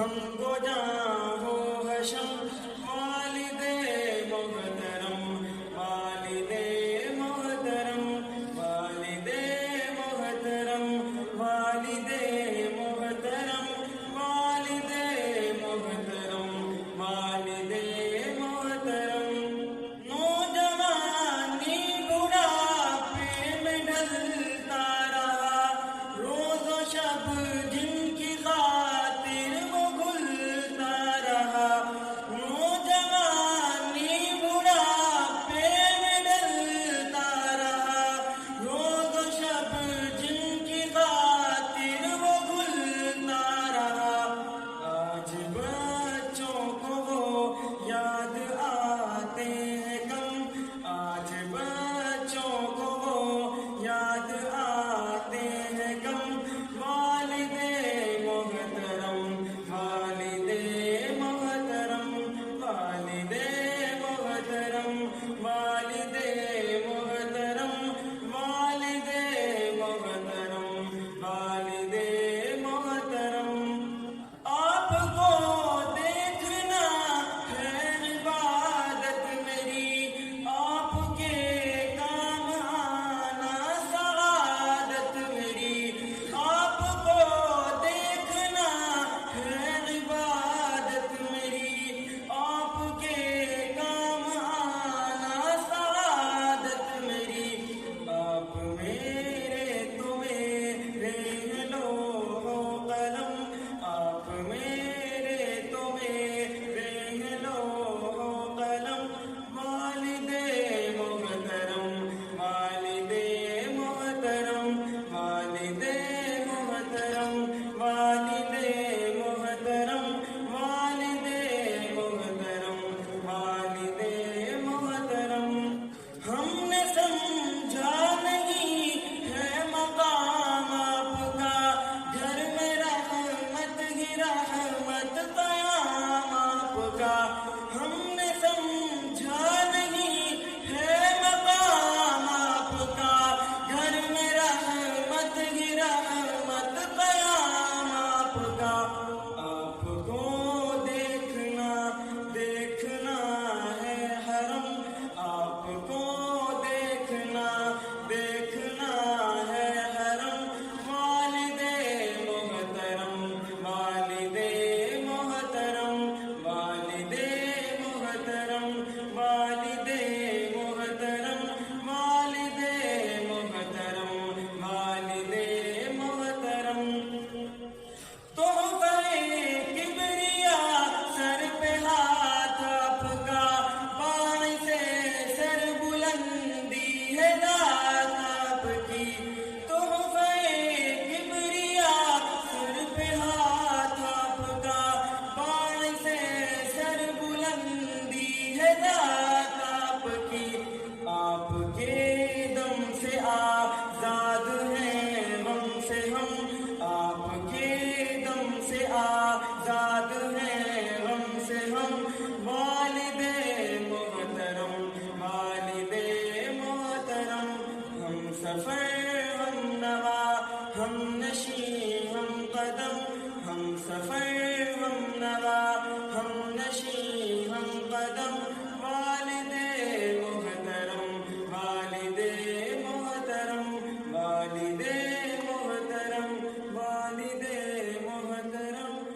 ہم کو جاں ہو حشم والد محترم والد محترم والد محترم والد محترم والد محترم والد محترم نوجوانی بڑھاپے میں ڈھلتا رہا روز و شب جن کی خاطر وہ گلتا رہا نوجوانی بڑھاپے میں ڈھلتا رہا روز و شب جن کی خاطر وہ گلتا رہا آج بچوں کو وہ یاد آتے ہیں کم آج بچوں کو وہ یاد آتے ہیں کم والد محترم والد محترم والد محترم والد محترم والد محترم والد محترم آپ کو دیکھنا ہے عبادت میری آپ کے کام آنا سعادت میری آپ کو دیکھنا ہے عبادت میری آپ کے کام آنا سعادت میری آپ میرے تو میرے ہیں لوح و قلم آپ میرے تو میرے ہیں لوح و قلم والد محترم والد محترم والد محترم والد محترم والد محترم والد محترم ہم نے سمجھا نہیں ہے مقام آپ کا گھر میں رحمت ہی رحمت قیام آپ کا ہم نے سمجھا نہیں ہے مقام آپ کا گھر میں رحمت ہی رحمت قیام آپ کا آپ کو دیکھنا دیکھنا ہے حرم آپ کو دیکھنا دیکھنا ہے حرم والد محترم والد محترم والد محترم والد محترم والد محترم والد محترم تحفہ کبریا سر پہ ہاتھ آپ کا پانی سے سر بلندی ہے ذات آپ کی تحفہ کبریا سر پہ ہاتھ آپ کا پانی سے سر بلندی ہے ذات آپ کی آپ کے دم سے آزاد ہیں غم سے ہم آپ کے دم سے آزاد ہیں غم سے ہم والد محترم والد محترم ہم سفر ہم نوا ہم نشیں ہم قدم ہم سفر ہم نوا ہم نشیں ہم قدم والد محترم والد محترم والد محترم والد محترم